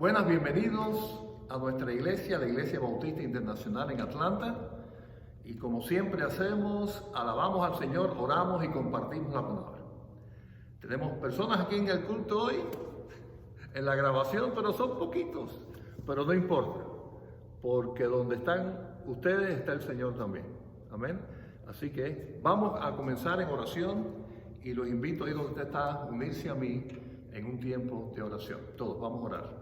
Buenas, bienvenidos a nuestra iglesia, la Iglesia Bautista Internacional en Atlanta. Y como siempre hacemos, alabamos al Señor, oramos y compartimos la palabra. Tenemos personas aquí en el culto hoy, en la grabación, pero son poquitos. Pero no importa, porque donde están ustedes está el Señor también. Amén. Así que vamos a comenzar en oración y los invito ahí donde usted está a unirse a mí en un tiempo de oración. Todos vamos a orar.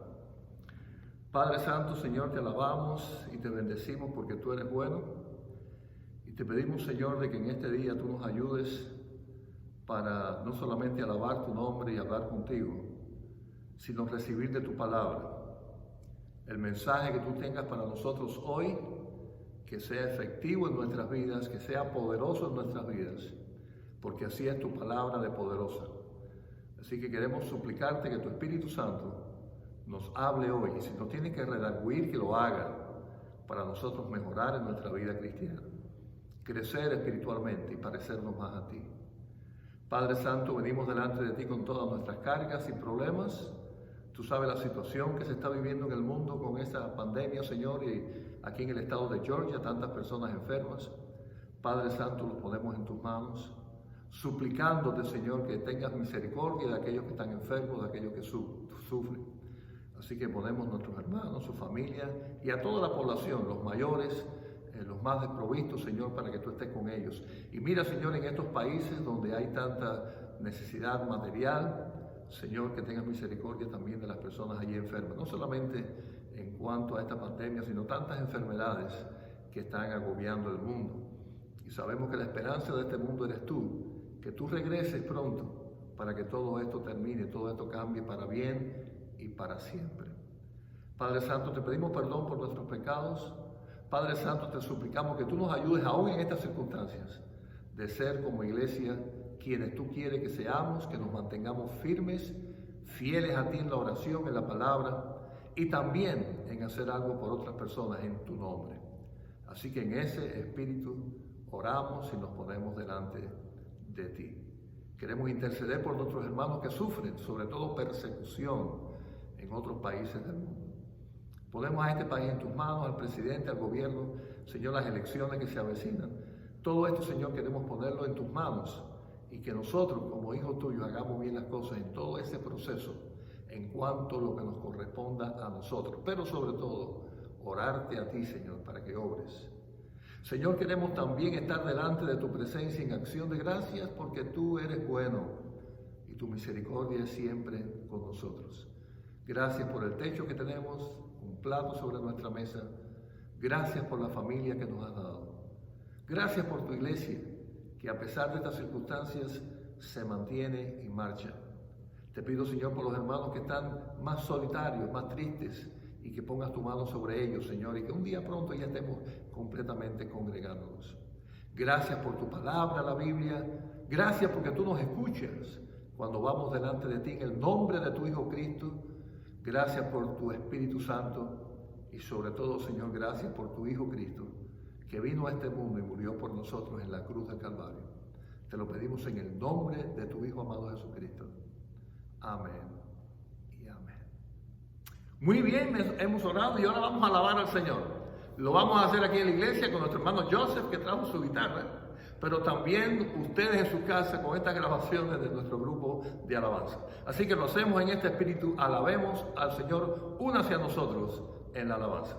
Padre Santo, Señor, te alabamos y te bendecimos porque tú eres bueno. Y te pedimos, Señor, de que en este día tú nos ayudes para no solamente alabar tu nombre y hablar contigo, sino recibir de tu palabra el mensaje que tú tengas para nosotros hoy, que sea efectivo en nuestras vidas, que sea poderoso en nuestras vidas, porque así es tu palabra de poderosa. Así que queremos suplicarte que tu Espíritu Santo nos hable hoy, y si nos tiene que redarguir, que lo haga, para nosotros mejorar en nuestra vida cristiana, crecer espiritualmente y parecernos más a ti. Padre Santo, venimos delante de ti con todas nuestras cargas y problemas. Tú sabes la situación que se está viviendo en el mundo con esta pandemia, Señor, y aquí en el estado de Georgia, tantas personas enfermas. Padre Santo, los ponemos en tus manos, suplicándote, Señor, que tengas misericordia de aquellos que están enfermos, de aquellos que sufren. Así que ponemos a nuestros hermanos, su familia y a toda la población, los mayores, los más desprovistos, Señor, para que tú estés con ellos. Y mira, Señor, en estos países donde hay tanta necesidad material, Señor, que tengas misericordia también de las personas allí enfermas. No solamente en cuanto a esta pandemia, sino tantas enfermedades que están agobiando el mundo. Y sabemos que la esperanza de este mundo eres tú, que tú regreses pronto para que todo esto termine, todo esto cambie para bien y para siempre. Padre Santo, te pedimos perdón por nuestros pecados. Padre Santo, te suplicamos que tú nos ayudes aún en estas circunstancias de ser como iglesia quienes tú quieres que seamos, que nos mantengamos firmes, fieles a ti en la oración, en la palabra y también en hacer algo por otras personas en tu nombre. Así que en ese espíritu oramos y nos ponemos delante de ti. Queremos interceder por nuestros hermanos que sufren, sobre todo persecución en otros países del mundo. Ponemos a este país en tus manos, al presidente, al gobierno, Señor, las elecciones que se avecinan. Todo esto, Señor, queremos ponerlo en tus manos y que nosotros, como hijos tuyos, hagamos bien las cosas en todo ese proceso, en cuanto a lo que nos corresponda a nosotros. Pero sobre todo, orarte a ti, Señor, para que obres. Señor, queremos también estar delante de tu presencia en acción de gracias porque tú eres bueno y tu misericordia es siempre con nosotros. Gracias por el techo que tenemos, un plato sobre nuestra mesa. Gracias por la familia que nos has dado. Gracias por tu iglesia, que a pesar de estas circunstancias se mantiene y marcha. Te pido, Señor, por los hermanos que están más solitarios, más tristes, y que pongas tu mano sobre ellos, Señor, y que un día pronto ya estemos completamente congregándonos. Gracias por tu palabra, la Biblia. Gracias porque tú nos escuchas cuando vamos delante de ti en el nombre de tu Hijo Cristo. Gracias por tu Espíritu Santo y sobre todo, Señor, gracias por tu Hijo Cristo, que vino a este mundo y murió por nosotros en la cruz del Calvario. Te lo pedimos en el nombre de tu Hijo amado Jesucristo. Amén y amén. Muy bien, hemos orado y ahora vamos a alabar al Señor. Lo vamos a hacer aquí en la iglesia con nuestro hermano Joseph, que trajo su guitarra, pero también ustedes en su casa con estas grabaciones de nuestro grupo de alabanza. Así que lo hacemos en este espíritu, alabemos al Señor, únase a nosotros en la alabanza.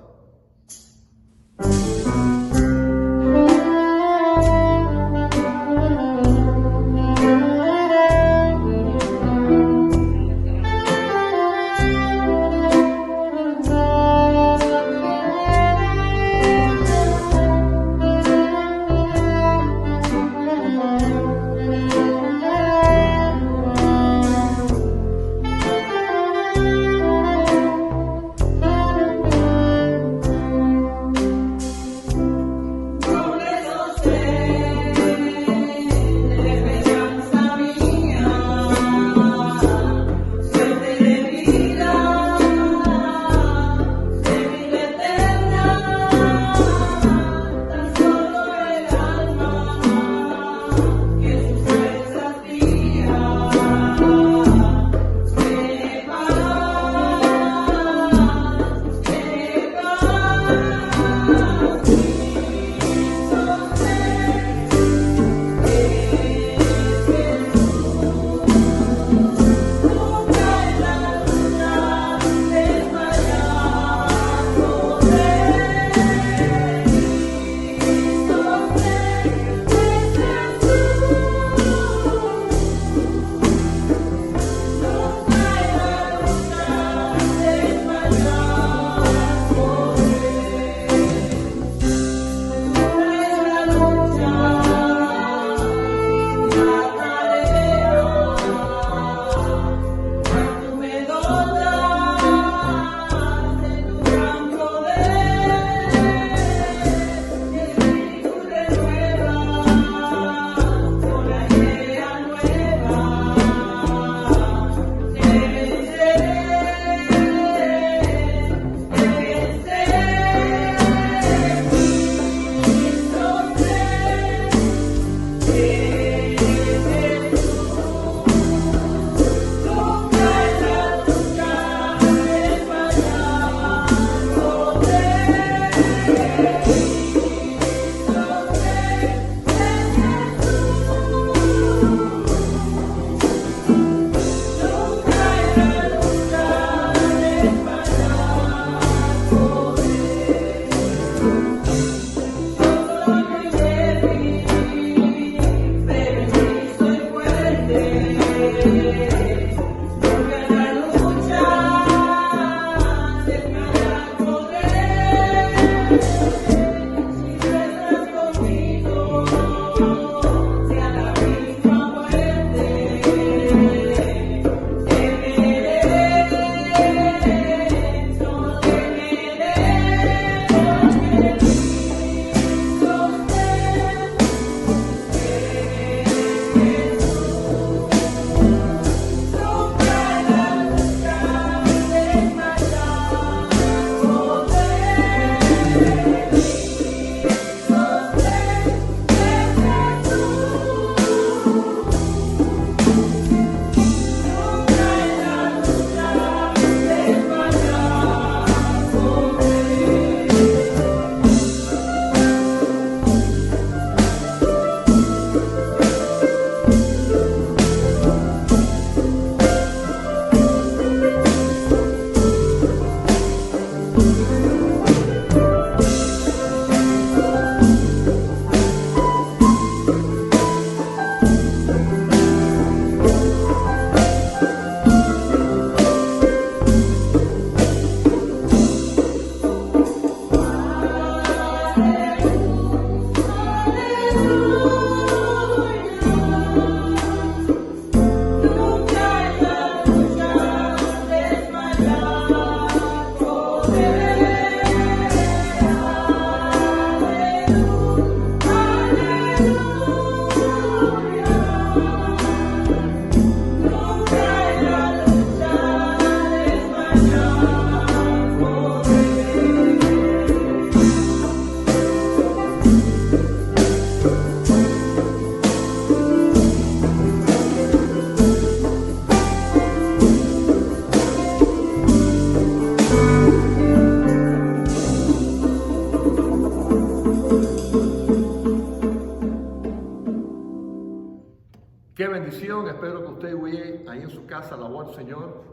bendición. Espero que usted ahí en su casa alabó al Señor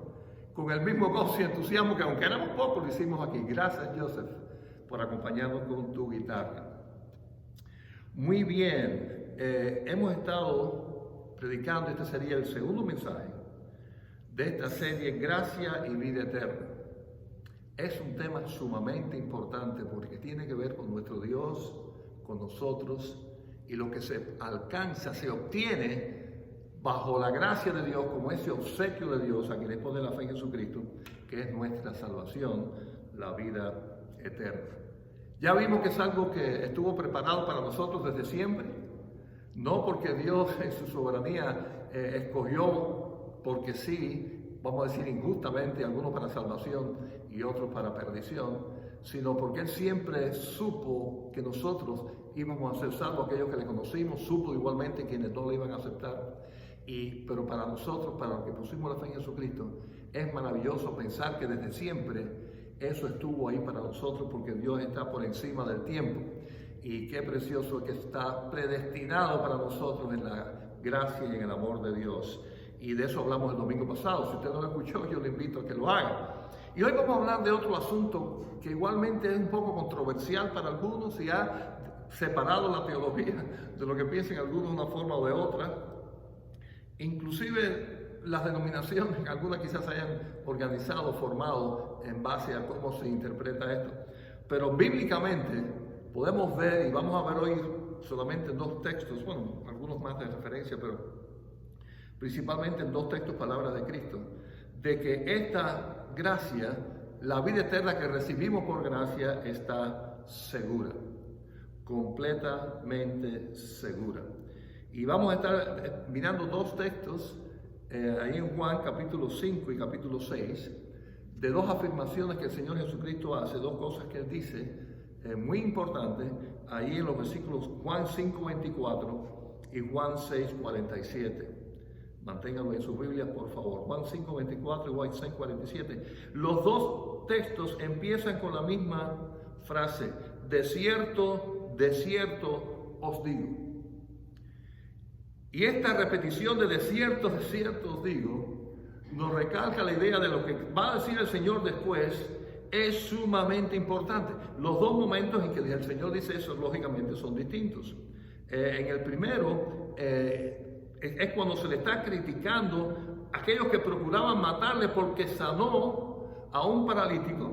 con el mismo gozo y entusiasmo que aunque éramos pocos lo hicimos aquí. Gracias, Joseph, por acompañarnos con tu guitarra. Muy bien, hemos estado predicando, este sería el segundo mensaje de esta serie, Gracia y Vida Eterna. Es un tema sumamente importante porque tiene que ver con nuestro Dios, con nosotros, y lo que se alcanza, se obtiene bajo la gracia de Dios, como ese obsequio de Dios a quien le pone la fe en Jesucristo, que es nuestra salvación, la vida eterna. Ya vimos que es algo que estuvo preparado para nosotros desde siempre, no porque Dios en su soberanía escogió, porque sí, vamos a decir injustamente, algunos para salvación y otros para perdición, sino porque Él siempre supo que nosotros íbamos a ser salvos, aquellos que le conocimos, supo igualmente quienes no le iban a aceptar. Pero para nosotros, para los que pusimos la fe en Jesucristo, es maravilloso pensar que desde siempre eso estuvo ahí para nosotros, porque Dios está por encima del tiempo. Y qué precioso que está predestinado para nosotros en la gracia y en el amor de Dios. Y de eso hablamos el domingo pasado. Si usted no lo escuchó, yo le invito a que lo haga. Y hoy vamos a hablar de otro asunto que igualmente es un poco controversial para algunos y ha separado la teología de lo que piensan algunos de una forma o de otra. Inclusive las denominaciones, algunas quizás se hayan organizado, formado en base a cómo se interpreta esto. Pero bíblicamente podemos ver, y vamos a ver hoy solamente en dos textos, bueno, algunos más de referencia, pero principalmente en dos textos, palabras de Cristo, de que esta gracia, la vida eterna que recibimos por gracia, está segura, completamente segura. Y vamos a estar mirando dos textos, ahí en Juan capítulo 5 y capítulo 6, de dos afirmaciones que el Señor Jesucristo hace, dos cosas que Él dice, muy importantes, ahí en los versículos Juan 5:24 y Juan 6:47. Manténganlo en sus Biblias, por favor. Juan 5:24 y Juan 6:47. Los dos textos empiezan con la misma frase: de cierto os digo. Y esta repetición de cierto os digo, nos recalca la idea de lo que va a decir el Señor después. Es sumamente importante. Los dos momentos en que el Señor dice eso, lógicamente, son distintos. En el primero, es cuando se le está criticando a aquellos que procuraban matarle porque sanó a un paralítico,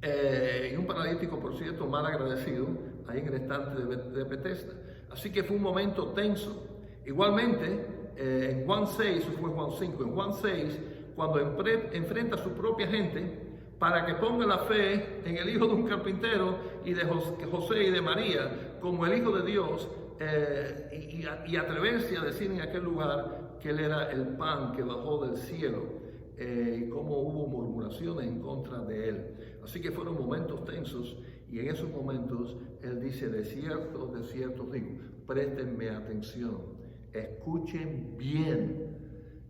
y un paralítico, por cierto, mal agradecido, ahí en el estante de Bethesda. Así que fue un momento tenso. Igualmente, en Juan 6, eso fue Juan 5, en Juan 6, cuando enfrenta a su propia gente para que ponga la fe en el hijo de un carpintero y de José y de María como el Hijo de Dios, y atreverse a decir en aquel lugar que Él era el pan que bajó del cielo, y cómo hubo murmuraciones en contra de Él. Así que fueron momentos tensos, y en esos momentos Él dice: de cierto os digo, préstenme atención, escuchen bien.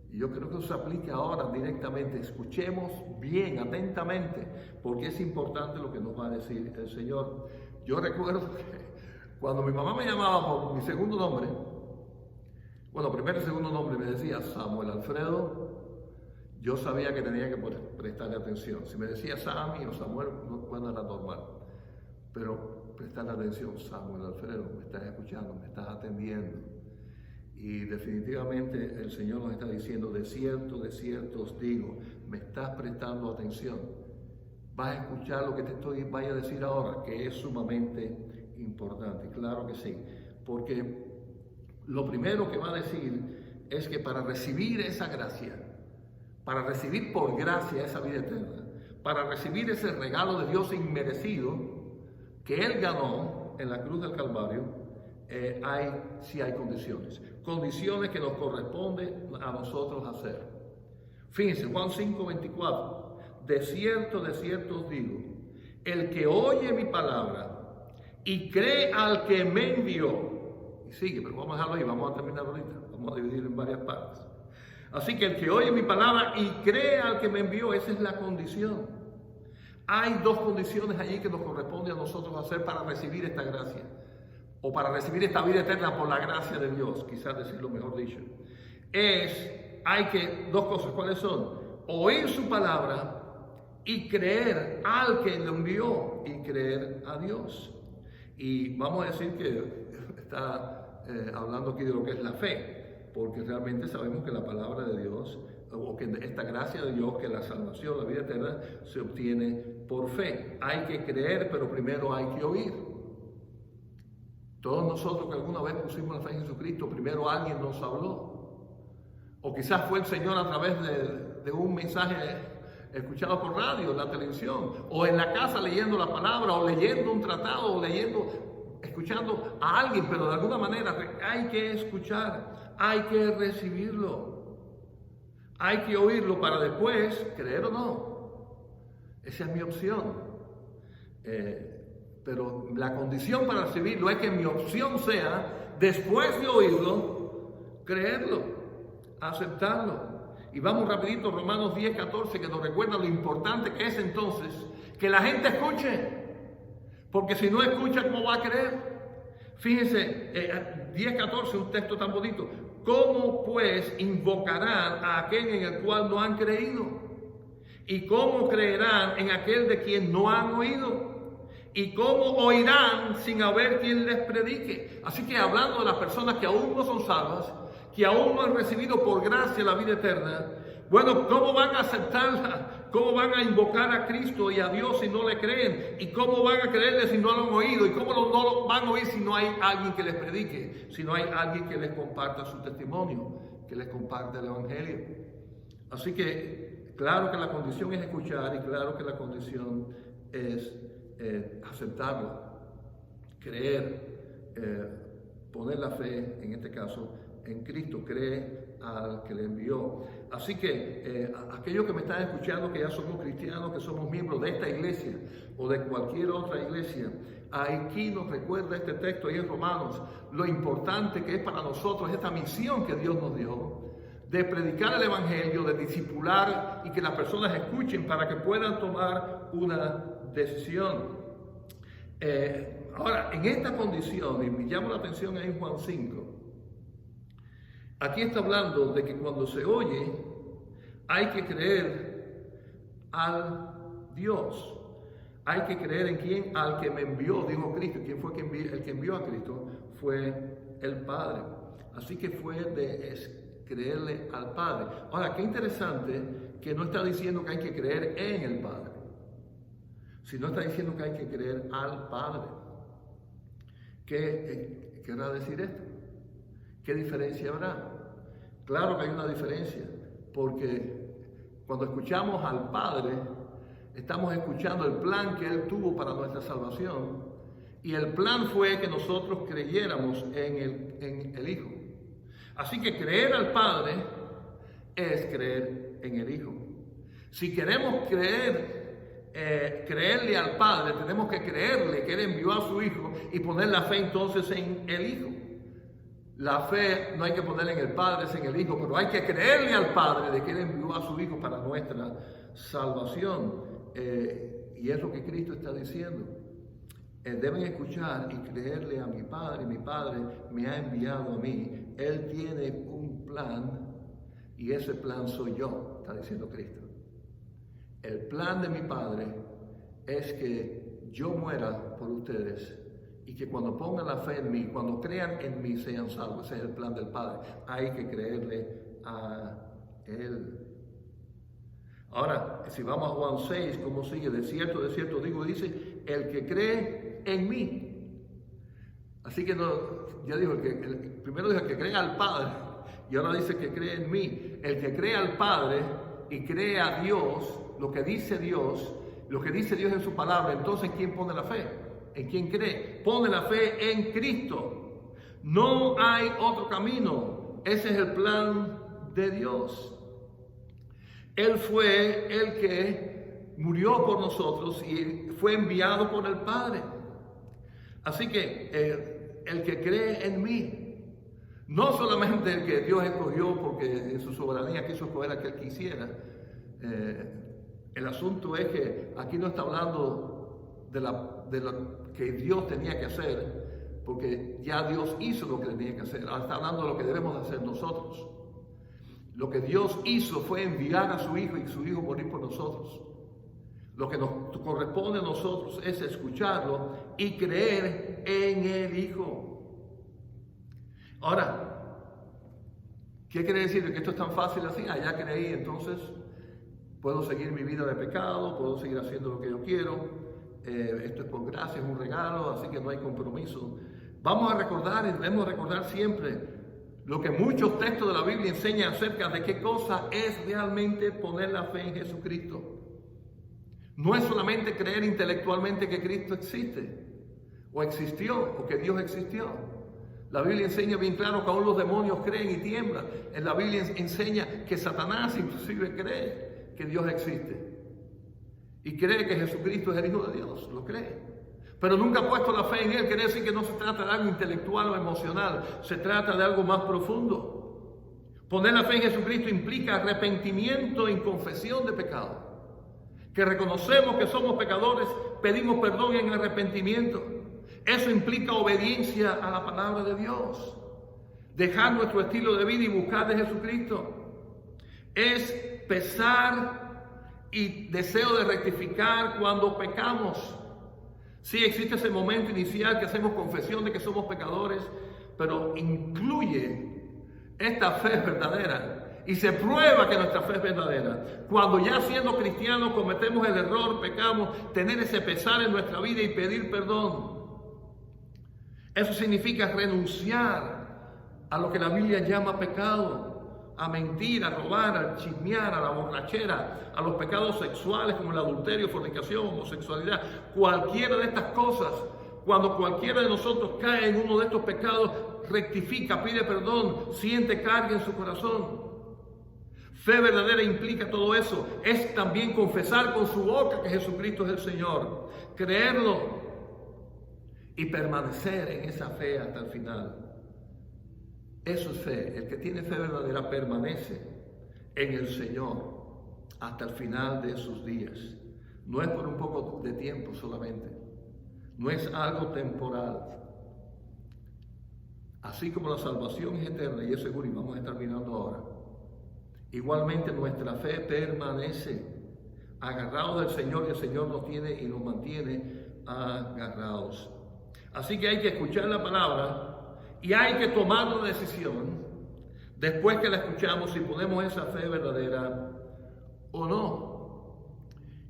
Y yo creo que eso se aplica ahora directamente. Escuchemos bien, atentamente, porque es importante lo que nos va a decir el Señor. Yo recuerdo que cuando mi mamá me llamaba por mi segundo nombre, bueno, primero y segundo nombre, me decía Samuel Alfredo, yo sabía que tenía que prestarle atención. Si me decía Sammy o Samuel, bueno, era normal. Pero prestarle atención: Samuel Alfredo, me estás escuchando, me estás atendiendo. Y definitivamente el Señor nos está diciendo: de cierto os digo, me estás prestando atención. Vas a escuchar lo que vaya a decir ahora, que es sumamente importante. Claro que sí, porque lo primero que va a decir es que para recibir esa gracia, para recibir por gracia esa vida eterna, para recibir ese regalo de Dios inmerecido que Él ganó en la cruz del Calvario, sí hay condiciones que nos corresponden a nosotros hacer. Fíjense, Juan 5:24, de cierto os digo, el que oye mi palabra y cree al que me envió, y sigue, pero vamos a dejarlo ahí, vamos a terminar ahorita, vamos a dividirlo en varias partes. Así que el que oye mi palabra y cree al que me envió, esa es la condición. Hay dos condiciones allí que nos corresponde a nosotros hacer para recibir esta gracia. o para recibir esta vida eterna por la gracia de Dios, quizás decirlo mejor dicho, dos cosas, ¿cuáles son? Oír su palabra y creer al que lo envió y creer a Dios. Y vamos a decir que está hablando aquí de lo que es la fe, porque realmente sabemos que la palabra de Dios, o que esta gracia de Dios, que la salvación, la vida eterna, se obtiene por fe. Hay que creer, pero primero hay que oír. Todos nosotros que alguna vez pusimos la fe en Jesucristo, primero alguien nos habló. O quizás fue el Señor a través de un mensaje escuchado por radio, en la televisión, o en la casa leyendo la palabra, o leyendo un tratado, o escuchando a alguien, pero de alguna manera hay que escuchar, hay que recibirlo. Hay que oírlo para después creer o no. Esa es mi opción. Pero la condición para recibirlo es que mi opción sea, después de oírlo, creerlo, aceptarlo. Y vamos rapidito, Romanos 10:14, que nos recuerda lo importante que es entonces que la gente escuche. Porque si no escucha, ¿cómo va a creer? Fíjense, 10:14, un texto tan bonito. ¿Cómo pues invocarán a aquel en el cual no han creído? ¿Y cómo creerán en aquel de quien no han oído? ¿Y cómo oirán sin haber quien les predique? Así que hablando de las personas que aún no son salvas, que aún no han recibido por gracia la vida eterna, bueno, ¿cómo van a aceptarla? ¿Cómo van a invocar a Cristo y a Dios si no le creen? ¿Y cómo van a creerle si no lo han oído? ¿Y cómo no lo van a oír si no hay alguien que les predique? Si no hay alguien que les comparta su testimonio, que les comparte el Evangelio. Así que, claro que la condición es escuchar y claro que la condición es aceptarlo, creer, poner la fe, en este caso, en Cristo, cree al que le envió. Así que aquellos que me están escuchando, que ya somos cristianos, que somos miembros de esta iglesia o de cualquier otra iglesia, aquí nos recuerda este texto ahí en Romanos, lo importante que es para nosotros esta misión que Dios nos dio, de predicar el Evangelio, de discipular y que las personas escuchen para que puedan tomar una decisión. Ahora, en esta condición, y me llama la atención ahí en Juan 5, aquí está hablando de que cuando se oye, hay que creer al Dios. Hay que creer en quién, al que me envió, dijo Cristo. ¿Quién fue el que envió a Cristo? Fue el Padre. Así que fue creerle al Padre. Ahora, qué interesante que no está diciendo que hay que creer en el Padre, sino está diciendo que hay que creer al Padre. ¿Qué querrá decir esto? ¿Qué diferencia habrá? Claro que hay una diferencia, porque cuando escuchamos al Padre, estamos escuchando el plan que Él tuvo para nuestra salvación, y el plan fue que nosotros creyéramos en el Hijo. Así que creer al Padre es creer en el Hijo. Si queremos creerle al Padre, tenemos que creerle que Él envió a su Hijo y poner la fe entonces en el Hijo. La fe no hay que ponerla en el Padre, es en el Hijo, pero hay que creerle al Padre de que Él envió a su Hijo para nuestra salvación. Y es lo que Cristo está diciendo. Deben escuchar y creerle a mi Padre me ha enviado a mí. Él tiene un plan y ese plan soy yo, está diciendo Cristo. El plan de mi Padre es que yo muera por ustedes y que cuando pongan la fe en mí, cuando crean en mí, sean salvos. Ese es el plan del Padre. Hay que creerle a Él. Ahora, si vamos a Juan 6, ¿cómo sigue? De cierto digo, dice, el que cree en mí. Así que ya dijo, primero dijo el que cree al Padre, y ahora dice que cree en mí. El que cree al Padre y cree a Dios, lo que dice Dios en su palabra, entonces ¿quién pone la fe? ¿En quién cree? Pone la fe en Cristo. No hay otro camino. Ese es el plan de Dios. Él fue el que murió por nosotros y fue enviado por el Padre. Así que el que cree en mí, no solamente el que Dios escogió porque en su soberanía quiso escoger a que Él quisiera. El asunto es que aquí no está hablando de lo que Dios tenía que hacer porque ya Dios hizo lo que tenía que hacer. Ahora está hablando de lo que debemos hacer nosotros. Lo que Dios hizo fue enviar a su Hijo y su Hijo morir por nosotros. Lo que nos corresponde a nosotros es escucharlo y creer en el Hijo. Ahora, ¿qué quiere decir? ¿Que esto es tan fácil así? Ya creí, entonces puedo seguir mi vida de pecado, puedo seguir haciendo lo que yo quiero. Esto es por gracia, es un regalo, así que no hay compromiso. Vamos a recordar y debemos recordar siempre lo que muchos textos de la Biblia enseñan acerca de qué cosa es realmente poner la fe en Jesucristo. No es solamente creer intelectualmente que Cristo existe, o existió, o que Dios existió. La Biblia enseña bien claro que aún los demonios creen y tiemblan. En la Biblia enseña que Satanás inclusive cree que Dios existe. Y cree que Jesucristo es el Hijo de Dios, lo cree. Pero nunca ha puesto la fe en Él. Quiere decir que no se trata de algo intelectual o emocional, se trata de algo más profundo. Poner la fe en Jesucristo implica arrepentimiento y confesión de pecado. Que reconocemos que somos pecadores, pedimos perdón en arrepentimiento. Eso implica obediencia a la palabra de Dios. Dejar nuestro estilo de vida y buscar de Jesucristo. Es pesar y deseo de rectificar cuando pecamos. Sí, existe ese momento inicial que hacemos confesión de que somos pecadores, pero incluye esta fe verdadera y se prueba que nuestra fe es verdadera. Cuando ya siendo cristianos cometemos el error, pecamos, tener ese pesar en nuestra vida y pedir perdón. Eso significa renunciar a lo que la Biblia llama pecado. A mentir, a robar, a chismear, a la borrachera, a los pecados sexuales como el adulterio, fornicación, homosexualidad, cualquiera de estas cosas. Cuando cualquiera de nosotros cae en uno de estos pecados, rectifica, pide perdón, siente carga en su corazón. Fe verdadera implica todo eso. Es también confesar con su boca que Jesucristo es el Señor, creerlo y permanecer en esa fe hasta el final. Eso es fe. El que tiene fe verdadera permanece en el Señor hasta el final de sus días. No es por un poco de tiempo solamente. No es algo temporal. Así como la salvación es eterna y es segura, y vamos a estar mirando ahora. Igualmente nuestra fe permanece agarrados del Señor, y el Señor nos tiene y nos mantiene agarrados. Así que hay que escuchar la palabra. Y hay que tomar una decisión después que la escuchamos si ponemos esa fe verdadera o no.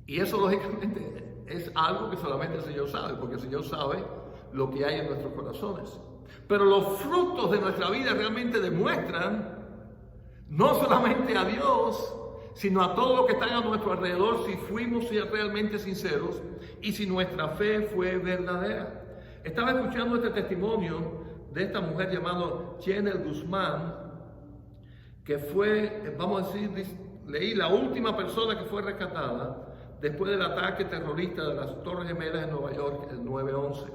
Y eso lógicamente es algo que solamente el Señor sabe, porque el Señor sabe lo que hay en nuestros corazones. Pero los frutos de nuestra vida realmente demuestran no solamente a Dios, sino a todos los que están a nuestro alrededor, si fuimos realmente sinceros y si nuestra fe fue verdadera. Estaba escuchando este testimonio de esta mujer llamada Chenel Guzmán, que fue, vamos a decir, leí la última persona que fue rescatada después del ataque terrorista de las Torres Gemelas en Nueva York, el 9/11.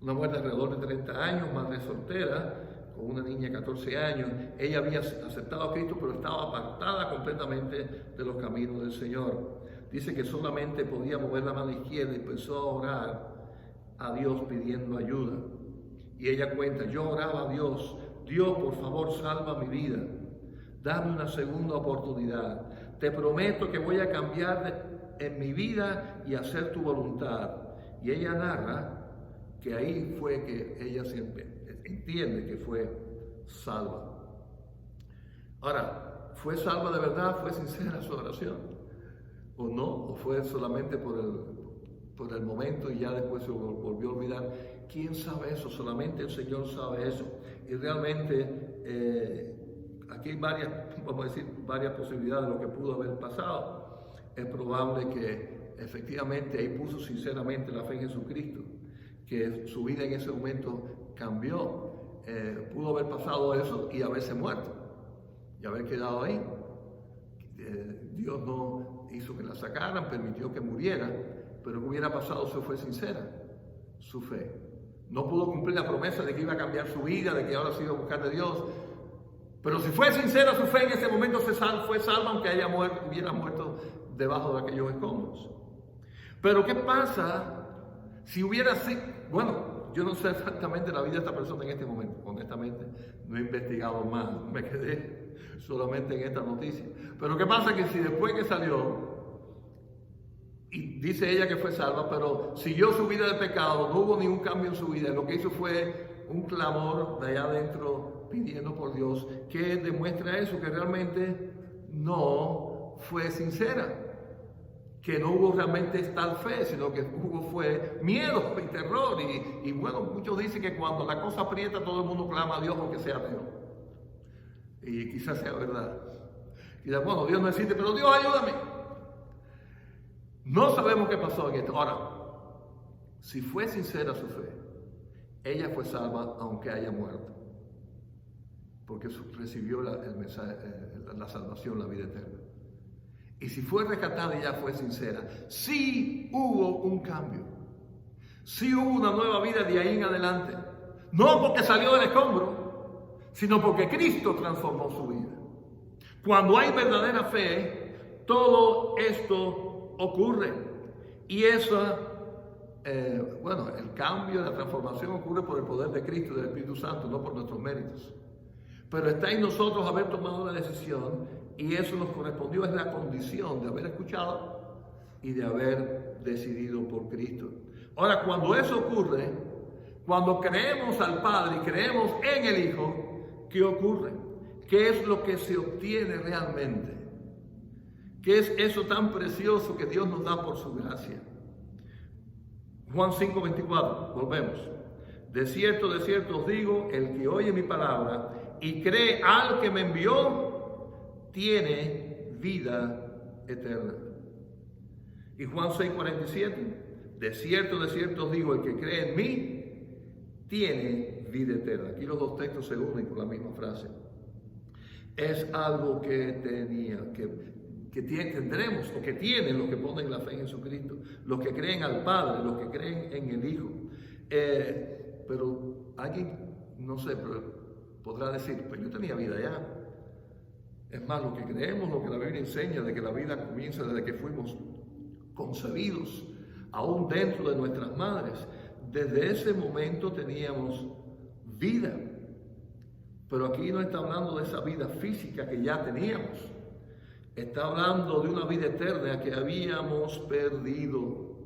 Una mujer de alrededor de 30 años, madre soltera, con una niña de 14 años. Ella había aceptado a Cristo, pero estaba apartada completamente de los caminos del Señor. Dice que solamente podía mover la mano izquierda y empezó a orar a Dios pidiendo ayuda. Y ella cuenta, yo oraba a Dios, Dios, por favor, salva mi vida, dame una segunda oportunidad, te prometo que voy a cambiar en mi vida y hacer tu voluntad. Y ella narra que ahí fue que ella entiende que fue salva. Ahora, ¿fue salva de verdad? ¿Fue sincera su oración? ¿O no? ¿O fue solamente por el momento y ya después se volvió a olvidar? ¿Quién sabe eso? Solamente el Señor sabe eso. Y realmente aquí hay varias posibilidades de lo que pudo haber pasado. Es probable que efectivamente ahí puso sinceramente la fe en Jesucristo, que su vida en ese momento cambió. Pudo haber pasado eso y haberse muerto y haber quedado ahí. Dios no hizo que la sacaran, permitió que muriera, pero ¿qué hubiera pasado si fue sincera su fe? No pudo cumplir la promesa de que iba a cambiar su vida, de que ahora se iba a buscar de Dios. Pero si fue sincera su fe en ese momento, fue salva, aunque hubiera muerto debajo de aquellos escombros. Pero ¿qué pasa si hubiera sido? Bueno, yo no sé exactamente la vida de esta persona en este momento. Honestamente, no he investigado más. Me quedé solamente en esta noticia. Pero ¿qué pasa? Que si después que salió, y dice ella que fue salva, pero siguió su vida de pecado, no hubo ningún cambio en su vida, lo que hizo fue un clamor de allá adentro pidiendo por Dios, que demuestra eso, que realmente no fue sincera, que no hubo realmente tal fe, sino que hubo fue miedo y terror, y bueno, muchos dicen que cuando la cosa aprieta todo el mundo clama a Dios aunque sea ateo, y quizás sea verdad. Quizás, bueno, Dios no existe, pero Dios ayúdame. No sabemos qué pasó en esto. Ahora, si fue sincera su fe, ella fue salva aunque haya muerto, porque recibió el mensaje, la salvación, la vida eterna. Y si fue rescatada y ella fue sincera, sí hubo un cambio, sí hubo una nueva vida de ahí en adelante. No porque salió del escombro, sino porque Cristo transformó su vida. Cuando hay verdadera fe, todo esto ocurre, y eso, el cambio, la transformación ocurre por el poder de Cristo y del Espíritu Santo, no por nuestros méritos. Pero está en nosotros haber tomado la decisión, y eso nos correspondió, es la condición de haber escuchado y de haber decidido por Cristo. Ahora, cuando eso ocurre, cuando creemos al Padre y creemos en el Hijo, ¿qué ocurre? ¿Qué es lo que se obtiene realmente? ¿Qué es eso tan precioso que Dios nos da por su gracia? Juan 5:24, volvemos. De cierto os digo, el que oye mi palabra y cree al que me envió, tiene vida eterna. Y Juan 6:47, de cierto os digo, el que cree en mí, tiene vida eterna. Aquí los dos textos se unen con la misma frase. Es algo que tendremos, o que tienen los que ponen la fe en Jesucristo, los que creen al Padre, los que creen en el Hijo. Pero alguien, no sé, pero podrá decir, pues yo tenía vida ya. Es más, lo que creemos, lo que la Biblia enseña, de que la vida comienza desde que fuimos concebidos, aún dentro de nuestras madres. Desde ese momento teníamos vida. Pero aquí no está hablando de esa vida física que ya teníamos. Está hablando de una vida eterna que habíamos perdido.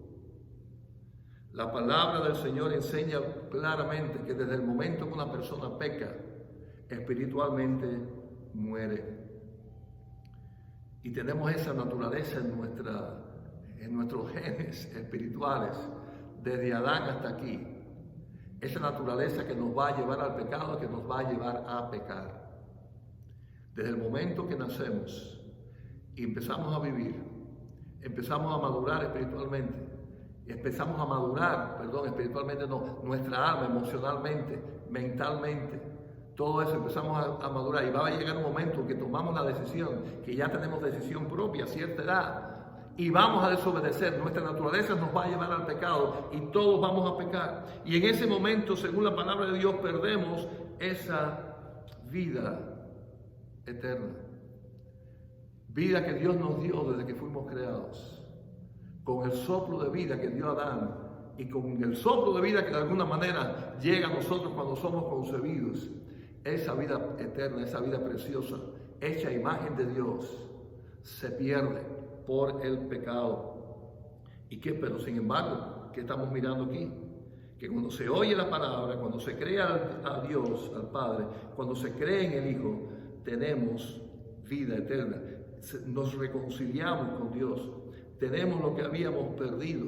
La palabra del Señor enseña claramente que desde el momento que una persona peca, espiritualmente muere. Y tenemos esa naturaleza en nuestros genes espirituales, desde Adán hasta aquí. Esa naturaleza que nos va a llevar al pecado, que nos va a llevar a pecar. Desde el momento que nacemos y empezamos a vivir, empezamos a madurar espiritualmente, espiritualmente no, nuestra alma, emocionalmente, mentalmente, todo eso empezamos a madurar, y va a llegar un momento en que tomamos la decisión, que ya tenemos decisión propia a cierta edad, y vamos a desobedecer. Nuestra naturaleza nos va a llevar al pecado y todos vamos a pecar, y en ese momento, según la palabra de Dios, perdemos esa vida eterna, vida que Dios nos dio desde que fuimos creados, con el soplo de vida que dio Adán, y con el soplo de vida que de alguna manera llega a nosotros cuando somos concebidos. Esa vida eterna, esa vida preciosa, hecha imagen de Dios, se pierde por el pecado. ¿Y qué? Pero sin embargo, ¿qué estamos mirando aquí? Que cuando se oye la palabra, cuando se cree a Dios, al Padre, cuando se cree en el Hijo, tenemos vida eterna. Nos reconciliamos con Dios. Tenemos lo que habíamos perdido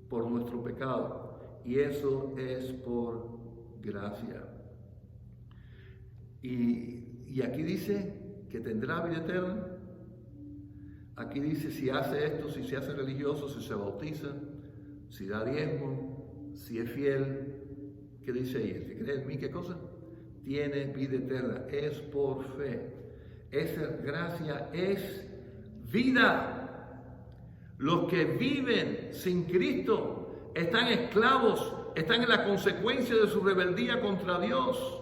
por nuestro pecado. Y eso es por gracia. Y aquí dice que tendrá vida eterna. Aquí dice si hace esto, si se hace religioso, si se bautiza, si da diezmo, si es fiel. ¿Qué dice ahí? El que cree en mí, ¿qué cosa? Tiene vida eterna. Es por fe. Esa gracia es vida. Los que viven sin Cristo están esclavos, están en la consecuencia de su rebeldía contra Dios.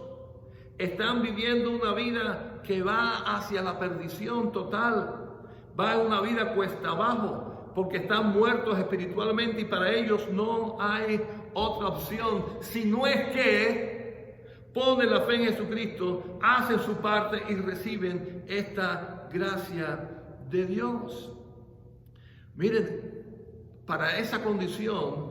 Están viviendo una vida que va hacia la perdición total. Va a una vida cuesta abajo. porque están muertos espiritualmente y para ellos no hay otra opción, si no es que ponen la fe en Jesucristo, hacen su parte y reciben esta gracia de Dios. Miren, para esa condición,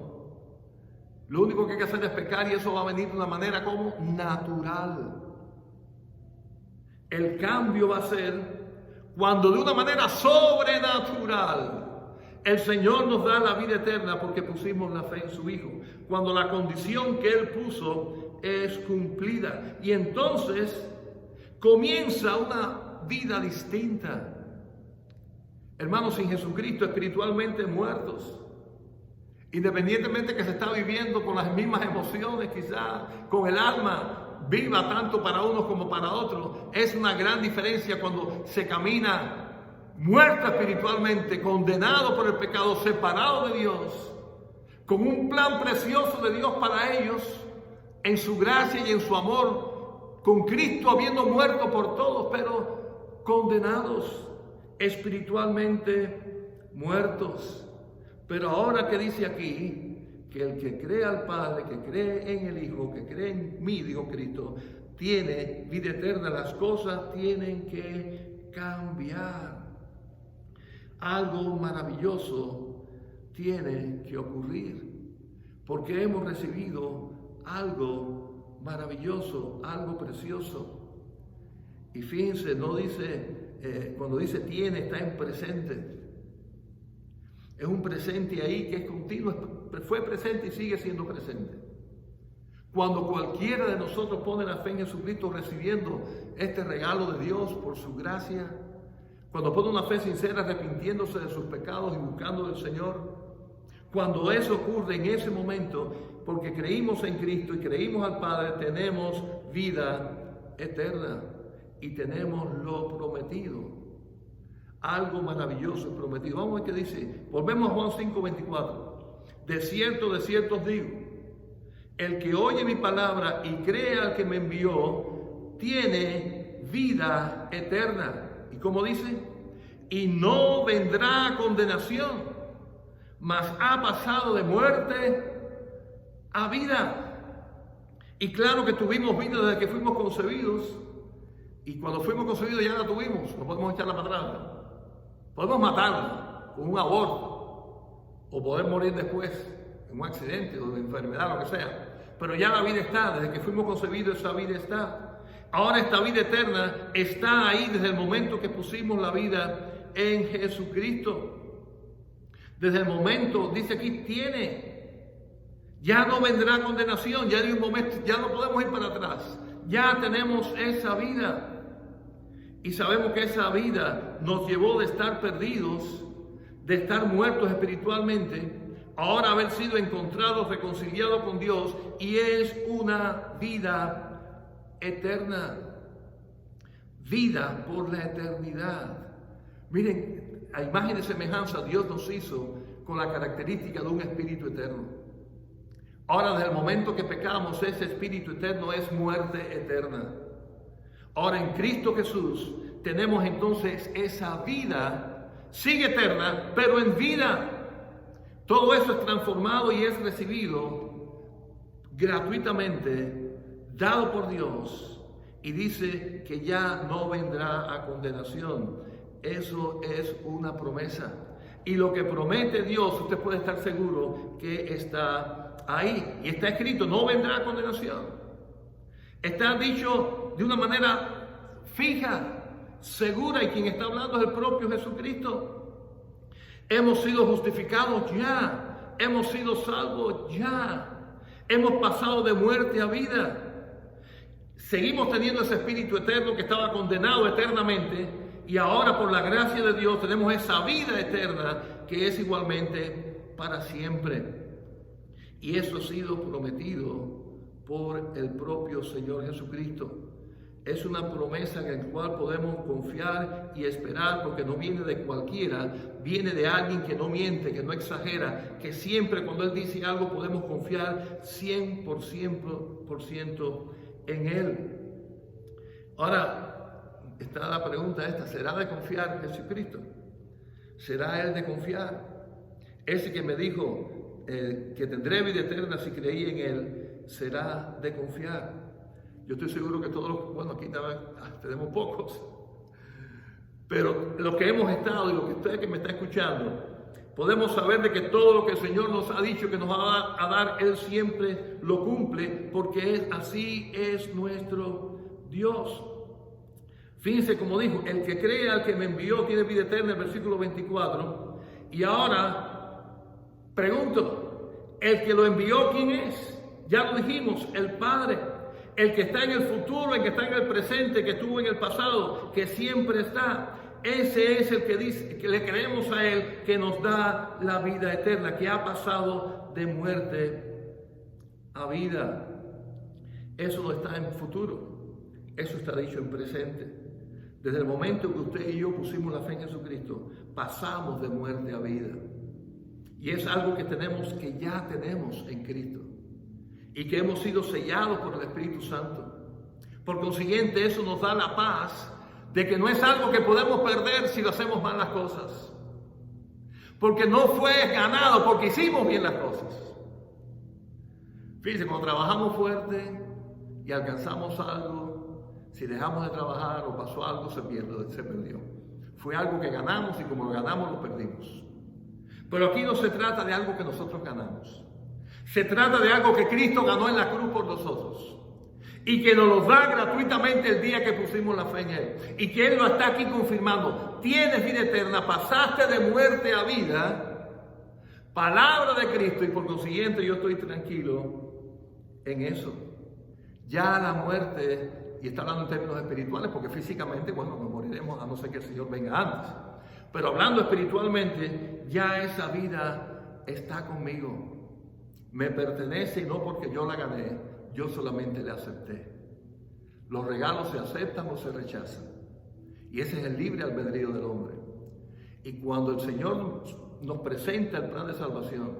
lo único que hay que hacer es pecar y eso va a venir de una manera como natural. El cambio va a ser cuando de una manera sobrenatural el Señor nos da la vida eterna porque pusimos la fe en su Hijo. Cuando la condición que Él puso es cumplida. Y entonces comienza una vida distinta. Hermanos, sin Jesucristo espiritualmente muertos. Independientemente que se está viviendo con las mismas emociones, quizás con el alma viva tanto para unos como para otros. Es una gran diferencia cuando se camina muerto espiritualmente, condenado por el pecado, separado de Dios, con un plan precioso de Dios para ellos, en su gracia y en su amor, con Cristo habiendo muerto por todos, pero condenados espiritualmente muertos. Pero ahora que dice aquí, que el que cree al Padre, que cree en el Hijo, que cree en mí, dijo Cristo, tiene vida eterna. Las cosas tienen que cambiar. Algo maravilloso tiene que ocurrir, porque hemos recibido algo maravilloso, algo precioso. Y fíjense, no dice, cuando dice tiene, está en presente. Es un presente ahí que es continuo, fue presente y sigue siendo presente. Cuando cualquiera de nosotros pone la fe en Jesucristo recibiendo este regalo de Dios por su gracia, cuando pone una fe sincera arrepintiéndose de sus pecados y buscando al Señor, cuando eso ocurre en ese momento, porque creímos en Cristo y creímos al Padre, tenemos vida eterna y tenemos lo prometido. Algo maravilloso prometido. Vamos a ver qué dice. Volvemos a Juan 5:24. De cierto os digo, el que oye mi palabra y cree al que me envió, tiene vida eterna. ¿Y cómo dice? Y no vendrá a condenación, mas ha pasado de muerte a vida. Y claro que tuvimos vida desde que fuimos concebidos. Y cuando fuimos concebidos ya la tuvimos. No podemos echarla para atrás. Podemos matarla con un aborto, o poder morir después en un accidente o de enfermedad, lo que sea. Pero ya la vida está, desde que fuimos concebidos esa vida está. Ahora esta vida eterna está ahí desde el momento que pusimos la vida en Jesucristo. Desde el momento, dice aquí, tiene. Ya no vendrá condenación, ya de un momento, ya no podemos ir para atrás. Ya tenemos esa vida. Y sabemos que esa vida nos llevó de estar perdidos, de estar muertos espiritualmente, ahora haber sido encontrados, reconciliados con Dios, y es una vida eterna. Vida por la eternidad. Miren, a imagen y semejanza Dios nos hizo con la característica de un espíritu eterno. Ahora, desde el momento que pecamos, ese espíritu eterno es muerte eterna. Ahora en Cristo Jesús tenemos entonces esa vida, sigue eterna, pero en vida. Todo eso es transformado y es recibido gratuitamente, dado por Dios. Y dice que ya no vendrá a condenación. Eso es una promesa. Y lo que promete Dios, usted puede estar seguro que está ahí. Y está escrito, no vendrá a condenación. Está dicho de una manera fija, segura, y quien está hablando es el propio Jesucristo. Hemos sido justificados ya, hemos sido salvos ya, hemos pasado de muerte a vida. Seguimos teniendo ese espíritu eterno que estaba condenado eternamente, y ahora por la gracia de Dios tenemos esa vida eterna que es igualmente para siempre. Y eso ha sido prometido por el propio Señor Jesucristo. Es una promesa en la cual podemos confiar y esperar, porque no viene de cualquiera, viene de alguien que no miente, que no exagera, que siempre cuando Él dice algo podemos confiar 100% en Él. Ahora, está la pregunta esta, ¿será de confiar en Jesucristo? ¿Será Él de confiar? Ese que me dijo que tendré vida eterna si creí en Él, será de confiar. Yo estoy seguro que todos los, bueno, aquí tenemos pocos, pero los que hemos estado y los que usted que me está escuchando, podemos saber de que todo lo que el Señor nos ha dicho que nos va a dar, Él siempre lo cumple, porque así es nuestro Dios. Fíjense como dijo, el que cree al que me envió tiene vida eterna, el versículo 24. Y ahora, pregunto, ¿el que lo envió quién es? Ya lo dijimos, el Padre. El que está en el futuro, el que está en el presente, que estuvo en el pasado, que siempre está. Ese es el que dice, que le creemos a Él, que nos da la vida eterna, que ha pasado de muerte a vida. Eso no está en futuro, eso está dicho en presente. Desde el momento que usted y yo pusimos la fe en Jesucristo, pasamos de muerte a vida. Y es algo que ya tenemos en Cristo. Y que hemos sido sellados por el Espíritu Santo. Por consiguiente, eso nos da la paz de que no es algo que podemos perder si lo hacemos mal las cosas. Porque no fue ganado, porque hicimos bien las cosas. Fíjense, cuando trabajamos fuerte y alcanzamos algo, si dejamos de trabajar o pasó algo, se perdió. Fue algo que ganamos y como lo ganamos, lo perdimos. Pero aquí no se trata de algo que nosotros ganamos. Se trata de algo que Cristo ganó en la cruz por nosotros. Y que nos lo da gratuitamente el día que pusimos la fe en Él. Y que Él lo está aquí confirmando. Tienes vida eterna, pasaste de muerte a vida. Palabra de Cristo, y por consiguiente yo estoy tranquilo en eso. Ya la muerte, y está hablando en términos espirituales, porque físicamente, bueno, nos moriremos a no ser que el Señor venga antes. Pero hablando espiritualmente, ya esa vida está conmigo. Me pertenece y no porque yo la gané, yo solamente la acepté. Los regalos se aceptan o se rechazan. Y ese es el libre albedrío del hombre. Y cuando el Señor nos presenta el plan de salvación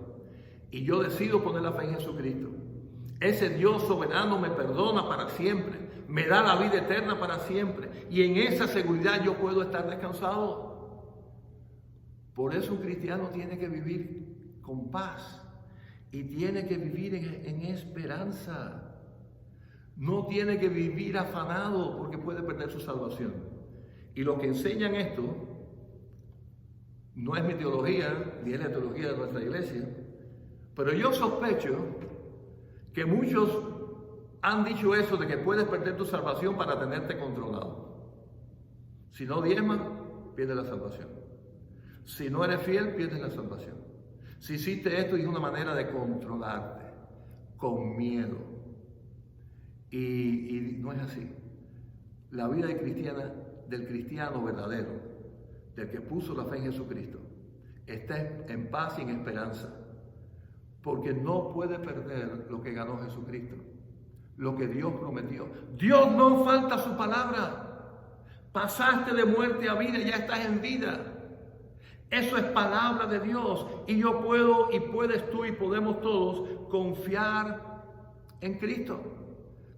y yo decido poner la fe en Jesucristo, ese Dios soberano me perdona para siempre, me da la vida eterna para siempre. Y en esa seguridad yo puedo estar descansado. Por eso un cristiano tiene que vivir con paz. Y tiene que vivir en esperanza. No tiene que vivir afanado porque puede perder su salvación. Y los que enseñan esto, no es mi teología, ni es la teología de nuestra iglesia, pero yo sospecho que muchos han dicho eso de que puedes perder tu salvación para tenerte controlado. Si no diezmas, pierdes la salvación. Si no eres fiel, pierdes la salvación. Si hiciste esto, es una manera de controlarte, con miedo. Y no es así. La vida del cristiano verdadero, del que puso la fe en Jesucristo, está en paz y en esperanza. Porque no puede perder lo que ganó Jesucristo, lo que Dios prometió. Dios no falta su palabra. Pasaste de muerte a vida, ya estás en vida. Eso es palabra de Dios y yo puedo y puedes tú y podemos todos confiar en Cristo.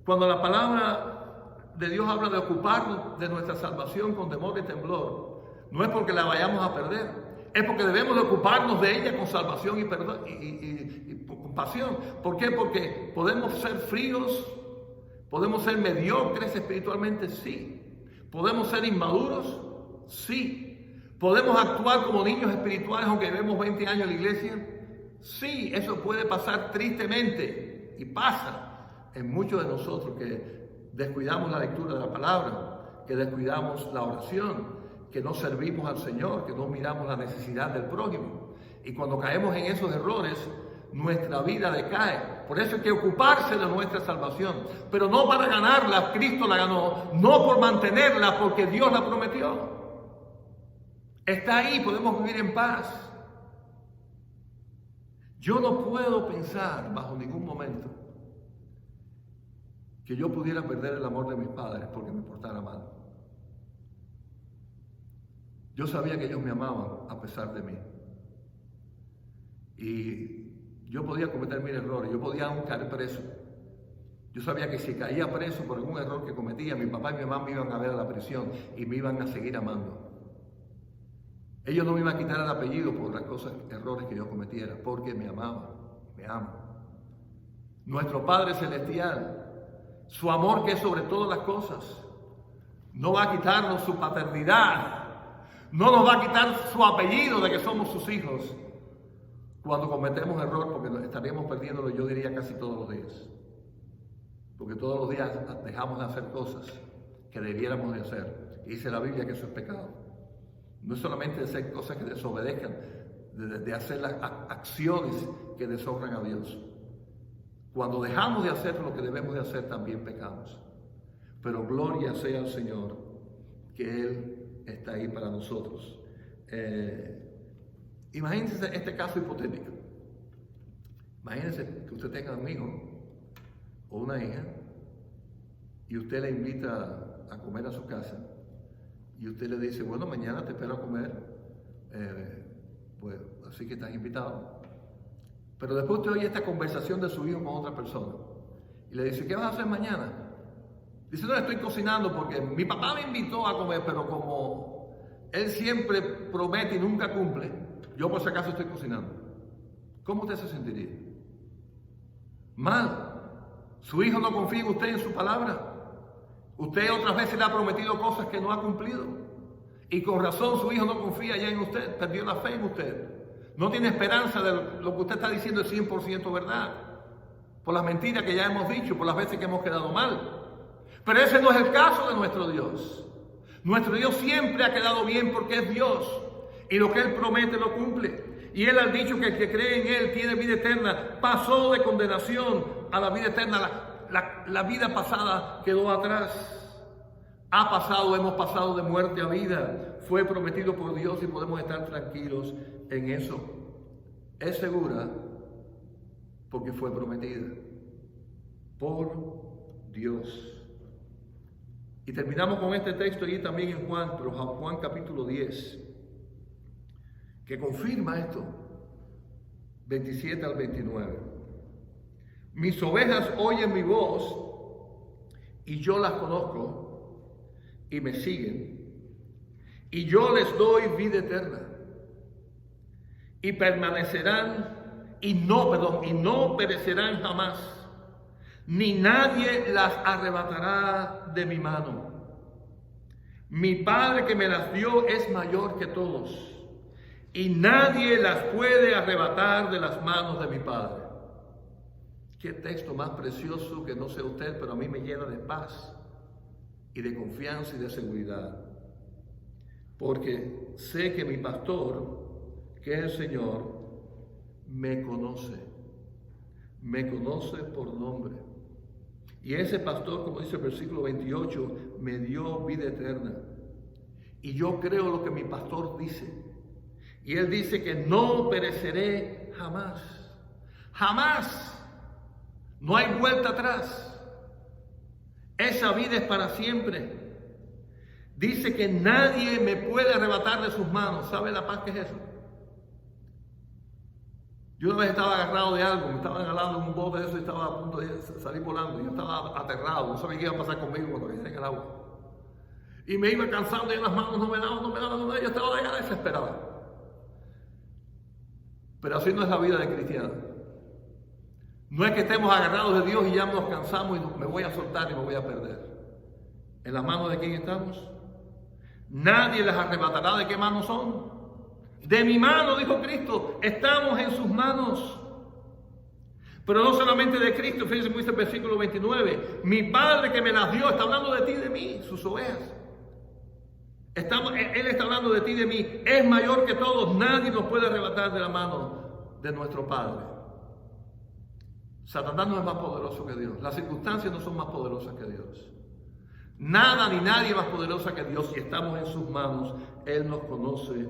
Cuando la palabra de Dios habla de ocuparnos de nuestra salvación con temor y temblor, no es porque la vayamos a perder, es porque debemos de ocuparnos de ella con salvación y perdón y compasión. ¿Por qué? Porque podemos ser fríos, podemos ser mediocres espiritualmente, sí. Podemos ser inmaduros, sí. ¿Podemos actuar como niños espirituales aunque llevemos 20 años en la iglesia? Sí, eso puede pasar tristemente y pasa en muchos de nosotros que descuidamos la lectura de la palabra, que descuidamos la oración, que no servimos al Señor, que no miramos la necesidad del prójimo. Y cuando caemos en esos errores, nuestra vida decae. Por eso hay que ocuparse de nuestra salvación, pero no para ganarla, Cristo la ganó, no por mantenerla, porque Dios la prometió. Está ahí, podemos vivir en paz. Yo no puedo pensar bajo ningún momento que yo pudiera perder el amor de mis padres porque me portara mal. Yo sabía que ellos me amaban a pesar de mí. Y yo podía cometer mil errores, yo podía aún caer preso. Yo sabía que si caía preso por algún error que cometía, mi papá y mi mamá me iban a ver a la prisión y me iban a seguir amando. Ellos no me iban a quitar el apellido por las cosas, errores que yo cometiera, porque me amaban, me aman. Nuestro Padre Celestial, su amor que es sobre todas las cosas, no va a quitarnos su paternidad, no nos va a quitar su apellido de que somos sus hijos cuando cometemos error, porque estaríamos perdiéndolo, yo diría, casi todos los días. Porque todos los días dejamos de hacer cosas que debiéramos de hacer. Y dice la Biblia que eso es pecado. No es solamente de hacer cosas que desobedezcan, de hacer las acciones que deshonran a Dios. Cuando dejamos de hacer lo que debemos de hacer, también pecamos. Pero gloria sea al Señor, que Él está ahí para nosotros. Imagínense este caso hipotético. Imagínense que usted tenga un hijo o una hija y usted le invita a comer a su casa y usted le dice, bueno, mañana te espero a comer, pues así que estás invitado. Pero después usted oye esta conversación de su hijo con otra persona y le dice, ¿qué vas a hacer mañana? Dice, no, estoy cocinando porque mi papá me invitó a comer, pero como él siempre promete y nunca cumple, yo por si acaso estoy cocinando. ¿Cómo usted se sentiría? Mal. Su hijo no confía en usted, en su palabra. Usted otras veces le ha prometido cosas que no ha cumplido. Y con razón su hijo no confía ya en usted, perdió la fe en usted. No tiene esperanza de lo que usted está diciendo es 100% verdad. Por las mentiras que ya hemos dicho, por las veces que hemos quedado mal. Pero ese no es el caso de nuestro Dios. Nuestro Dios siempre ha quedado bien porque es Dios. Y lo que Él promete lo cumple. Y Él ha dicho que el que cree en Él tiene vida eterna. Pasó de condenación a la vida eterna. La vida pasada quedó atrás. Ha pasado, hemos pasado de muerte a vida. Fue prometido por Dios y podemos estar tranquilos en eso. Es segura porque fue prometida por Dios. Y terminamos con este texto y también en Juan, pero Juan capítulo 10, que confirma esto, 27 al 29. Mis ovejas oyen mi voz y yo las conozco y me siguen y yo les doy vida eterna y permanecerán y no perecerán jamás. Ni nadie las arrebatará de mi mano. Mi Padre que me las dio es mayor que todos, y nadie las puede arrebatar de las manos de mi Padre. Qué texto más precioso, que no sé usted, pero a mí me llena de paz y de confianza y de seguridad. Porque sé que mi pastor, que es el Señor, me conoce por nombre. Y ese pastor, como dice el versículo 28, me dio vida eterna. Y yo creo lo que mi pastor dice. Y él dice que no pereceré jamás. Jamás. No hay vuelta atrás. Esa vida es para siempre. Dice que nadie me puede arrebatar de sus manos. ¿Sabe la paz que es eso? Yo una vez estaba agarrado de algo, me estaban jalando en un bote de eso y estaba a punto de salir volando. Yo estaba aterrado, no sabía qué iba a pasar conmigo cuando cayera en el agua. Y me iba cansando y en las manos no me daban, yo estaba allá desesperado. Pero así no es la vida de cristiano. No es que estemos agarrados de Dios y ya nos cansamos y me voy a soltar y me voy a perder. ¿En las manos de quién estamos? Nadie les arrebatará. ¿De qué manos son? De mi mano, dijo Cristo, estamos en sus manos. Pero no solamente de Cristo, fíjense cómo dice el versículo 29, mi Padre que me las dio, está hablando de ti y de mí, sus ovejas. Él está hablando de ti y de mí, es mayor que todos, nadie nos puede arrebatar de la mano de nuestro Padre. Satanás no es más poderoso que Dios, las circunstancias no son más poderosas que Dios. Nada ni nadie más poderosa que Dios. Si estamos en sus manos, Él nos conoce.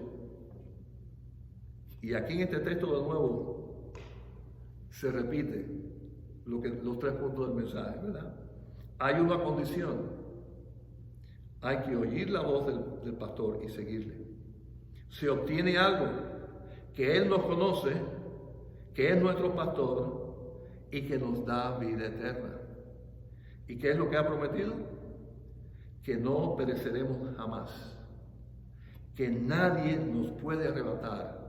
Y aquí en este texto de nuevo se repite los 3 puntos del mensaje, ¿verdad? Hay una condición. Hay que oír la voz del pastor y seguirle. Se obtiene algo, que Él nos conoce, que es nuestro pastor y que nos da vida eterna. ¿Y qué es lo que ha prometido? Que no pereceremos jamás. que nadie nos puede arrebatar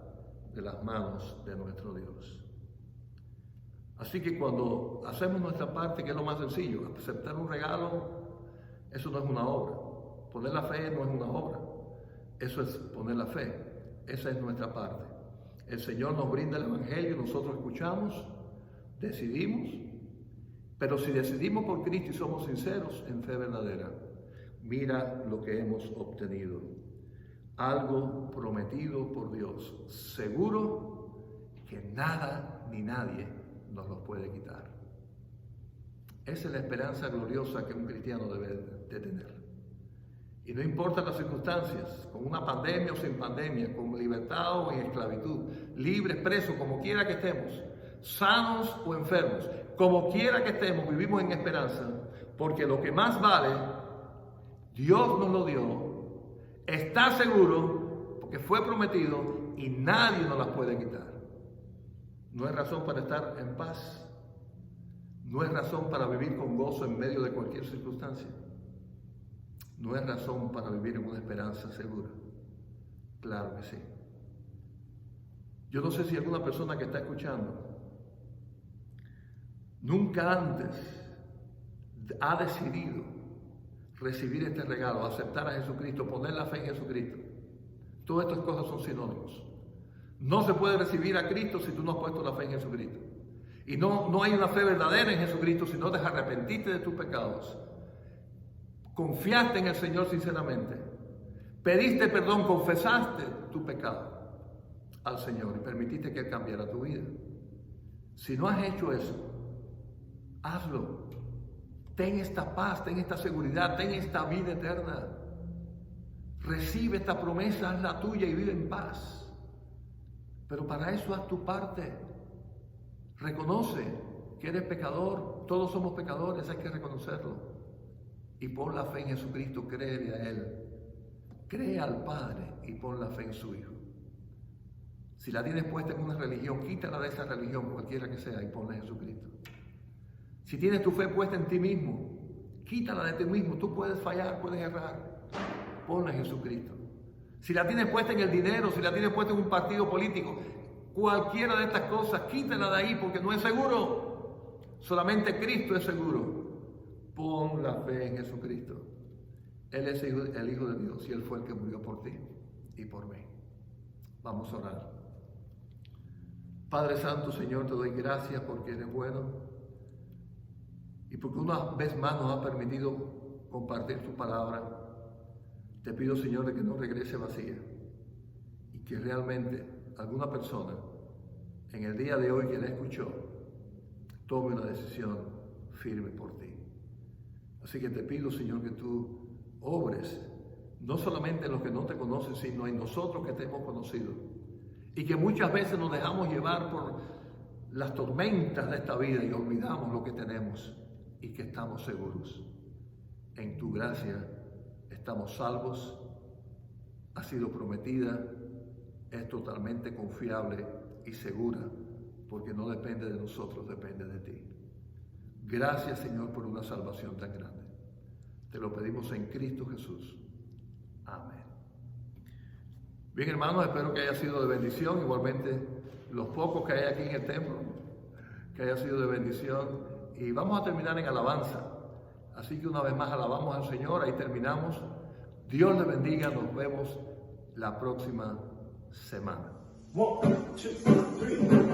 de las manos de nuestro Dios. Así que cuando hacemos nuestra parte, que es lo más sencillo, aceptar un regalo, eso no es una obra. Poner la fe no es una obra, eso es poner la fe. Esa es nuestra parte. El Señor nos brinda el Evangelio, nosotros escuchamos, decidimos, pero si decidimos por Cristo y somos sinceros en fe verdadera, mira lo que hemos obtenido. Algo prometido por Dios, seguro que nada ni nadie nos los puede quitar. Esa es la esperanza gloriosa que un cristiano debe de tener. Y no importa las circunstancias, con una pandemia o sin pandemia, con libertad o en esclavitud, libres, presos, como quiera que estemos, sanos o enfermos, como quiera que estemos, vivimos en esperanza, porque lo que más vale, Dios nos lo dio, está seguro, porque fue prometido y nadie nos las puede quitar. No es razón para estar en paz, no es razón para vivir con gozo en medio de cualquier circunstancia. No es razón para vivir en una esperanza segura. Claro que sí. Yo no sé si alguna persona que está escuchando nunca antes ha decidido recibir este regalo, aceptar a Jesucristo, poner la fe en Jesucristo. Todas estas cosas son sinónimos. No se puede recibir a Cristo si tú no has puesto la fe en Jesucristo. Y no hay una fe verdadera en Jesucristo si no te arrepentiste de tus pecados. Confiaste en el Señor sinceramente, pediste perdón, confesaste tu pecado al Señor y permitiste que Él cambiara tu vida. Si no has hecho eso, hazlo. Ten esta paz, ten esta seguridad, ten esta vida eterna. Recibe esta promesa, haz la tuya y vive en paz. Pero para eso haz tu parte. Reconoce que eres pecador, todos somos pecadores, hay que reconocerlo. Y pon la fe en Jesucristo, créele a Él. Cree al Padre y pon la fe en su Hijo. Si la tienes puesta en una religión, quítala de esa religión, cualquiera que sea, y ponla en Jesucristo. Si tienes tu fe puesta en ti mismo, quítala de ti mismo. Tú puedes fallar, puedes errar. Ponla en Jesucristo. Si la tienes puesta en el dinero, si la tienes puesta en un partido político, cualquiera de estas cosas, quítala de ahí porque no es seguro. Solamente Cristo es seguro. Pon la fe en Jesucristo. Él es el Hijo de Dios y Él fue el que murió por ti y por mí. Vamos a orar. Padre Santo, Señor, te doy gracias porque eres bueno y porque una vez más nos has permitido compartir tu palabra. Te pido, Señor, de que no regrese vacía y que realmente alguna persona en el día de hoy que la escuchó tome una decisión firme por ti. Así que te pido, Señor, que tú obres, no solamente en los que no te conocen, sino en nosotros que te hemos conocido. Y que muchas veces nos dejamos llevar por las tormentas de esta vida y olvidamos lo que tenemos y que estamos seguros. En tu gracia estamos salvos, ha sido prometida, es totalmente confiable y segura, porque no depende de nosotros, depende de ti. Gracias, Señor, por una salvación tan grande. Te lo pedimos en Cristo Jesús. Amén. Bien, hermanos, espero que haya sido de bendición. Igualmente, los pocos que hay aquí en el templo, que haya sido de bendición. Y vamos a terminar en alabanza. Así que una vez más alabamos al Señor. Ahí terminamos. Dios le bendiga. Nos vemos la próxima semana. 1, 2, 3.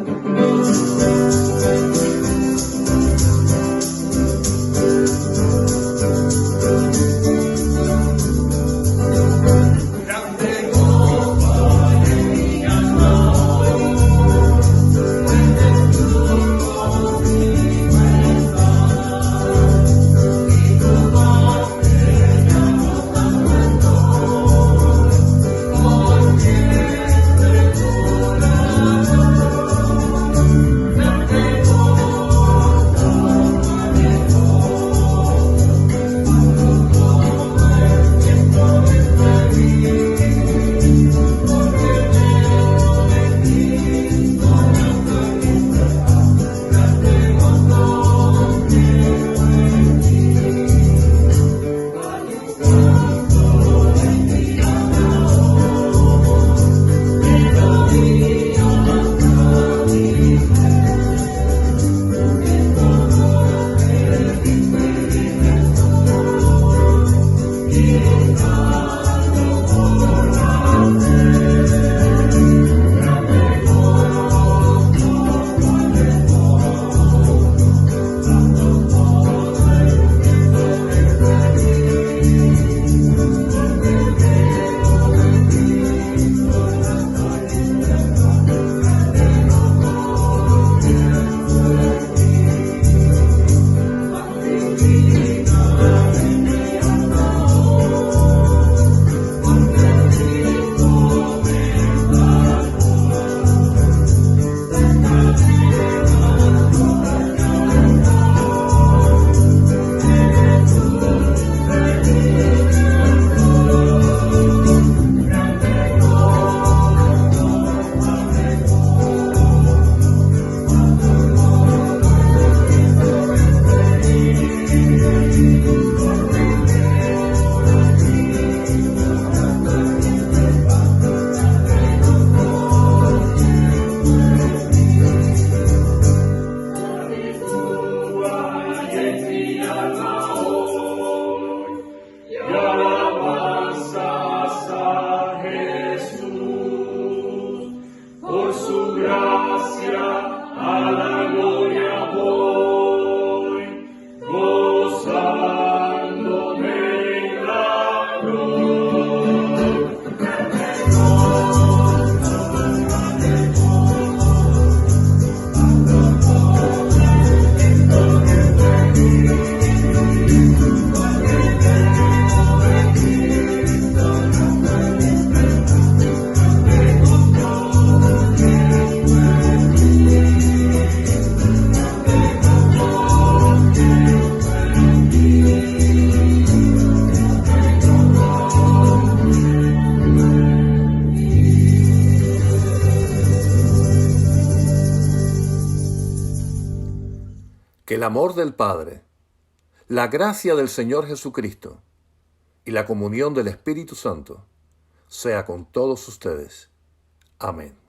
gracia, a la gloria voy, gozándome en la cruz. Que el amor del Padre, la gracia del Señor Jesucristo y la comunión del Espíritu Santo sea con todos ustedes. Amén.